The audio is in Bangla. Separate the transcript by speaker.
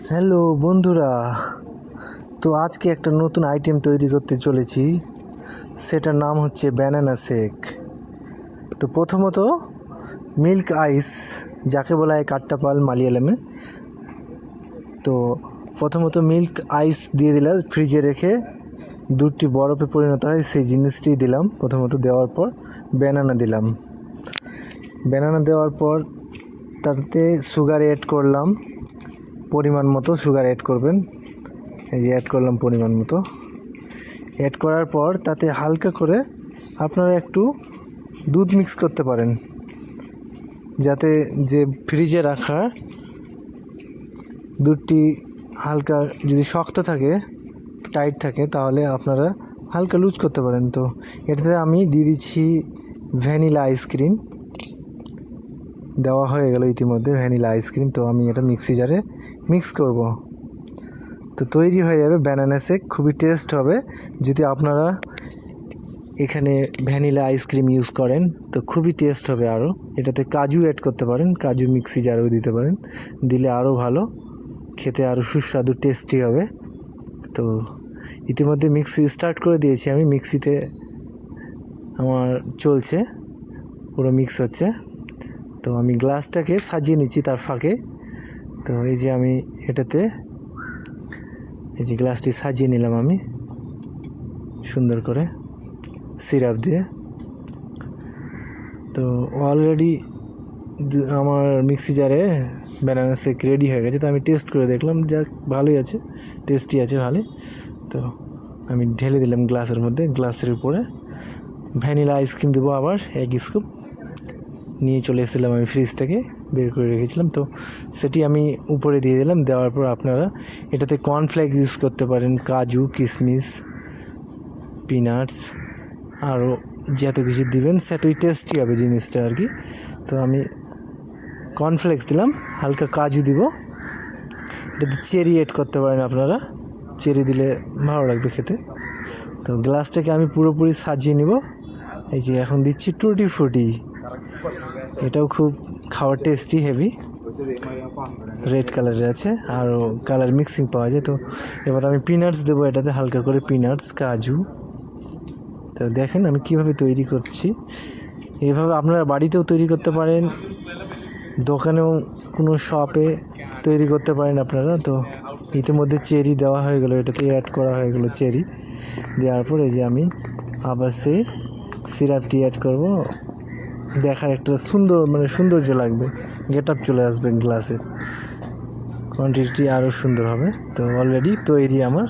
Speaker 1: হ্যালো বন্ধুরা, তো আজকে একটা নতুন আইটেম তৈরি করতে চলেছি। সেটার নাম হচ্ছে ব্যানানা শেক। তো প্রথমত মিল্ক আইস, যাকে বলা হয় কাট্টাপাল মালিয়ালামে। তো প্রথমত মিল্ক আইস দিয়ে দিলাম, ফ্রিজে রেখে দুধটি বরফে পরিণত হয় সেই জিনিসটি দিলাম। প্রথমত দেওয়ার পর ব্যানানা দিলাম। ব্যানানা দেওয়ার পর তাতে সুগার অ্যাড করলাম, পরিমাণ মতো সুগার অ্যাড করবেন। এই যে অ্যাড করলাম পরিমাণ মতো। অ্যাড করার পর তাতে হালকা করে আপনারা একটু দুধ মিক্স করতে পারেন, যাতে যে ফ্রিজে রাখা দুধটি হালকা যদি শক্ত থাকে, টাইট থাকে, তাহলে আপনারা হালকা লুজ করতে পারেন। তো এটাতে আমি দিয়ে দিচ্ছি ভ্যানিলা আইসক্রিম। দেওয়া হয়ে গেল ইতিমধ্যে ভ্যানিলা আইসক্রিম। তো আমি এটা মিক্সি জারে মিক্স করব। তো তৈরি হয়ে যাবে ব্যানানা শেক। খুবই টেস্ট হবে যদি আপনারা এখানে ভ্যানিলা আইসক্রিম ইউজ করেন, তো খুবই টেস্ট হবে। আরও এটাতে কাজু অ্যাড করতে পারেন, কাজু মিক্সি জারেও দিতে পারেন, দিলে আরও ভালো, খেতে আরও সুস্বাদু টেস্টি হবে। তো ইতিমধ্যে মিক্সি স্টার্ট করে দিয়েছি আমি। মিক্সিতে আমার চলছে, পুরো মিক্স হচ্ছে। তো আমি গ্লাসটাকে সাজিয়ে নিচ্ছি তার ফাঁকে। তো এই যে আমি এটাতে এই যে গ্লাসটি সাজিয়ে নিলাম আমি সুন্দর করে সিরাপ দিয়ে। তো অলরেডি আমার মিক্সি জারে ব্যানানা শেক রেডি হয়ে গেছে। তো আমি টেস্ট করে দেখলাম, যাক ভালোই আছে, টেস্টি আছে ভালোই। তো আমি ঢেলে দিলাম গ্লাসের মধ্যে। গ্লাসের উপরে ভ্যানিলা আইসক্রিম দেবো আবার 1 স্কুপ। নিয়ে চলে এসেছিলাম আমি ফ্রিজ থেকে, বের করে রেখেছিলাম। তো সেটি আমি উপরে দিয়ে দিলাম। দেওয়ার পর আপনারা এটাতে কর্নফ্লেক্স ইউজ করতে পারেন, কাজু, কিশমিশ, পিনাটস, আরও যত কিছু দিবেন সেটাই টেস্টি হবে জিনিসটা আর কি। তো আমি কর্নফ্লেক্স দিলাম, হালকা কাজু দিব। এটাতে চেরি অ্যাড করতে পারেন আপনারা, চেরি দিলে ভালো লাগবে খেতে। তো গ্লাসটাকে আমি পুরোপুরি সাজিয়ে নিব। এই যে এখন দিচ্ছি টুটি ফ্রুটি, এটাও খুব খাওয়ার টেস্টি, হেভি, রেড কালারের আছে, আরও কালার মিক্সিং পাওয়া যায়। তো এবার আমি পিনাটস দেবো এটাতে, হালকা করে পিনাটস, কাজু। তো দেখেন আমি কিভাবে তৈরি করছি। এইভাবে আপনারা বাড়িতেও তৈরি করতে পারেন, দোকানেও কোনো শপে তৈরি করতে পারেন আপনারা। তো ইতিমধ্যে চেরি দেওয়া হয়ে গেলো, এটাতে অ্যাড করা হয়ে গেলো চেরি। দেওয়ার পর এই যে আমি আবার সেই সিরাপটি অ্যাড করব। দেখার একটা সুন্দর, মানে সৌন্দর্য লাগবে, গেট আপ চলে আসবে গ্লাসে, কোয়ান্টিটি আরও সুন্দর হবে। তো অলরেডি তৈরি আমার।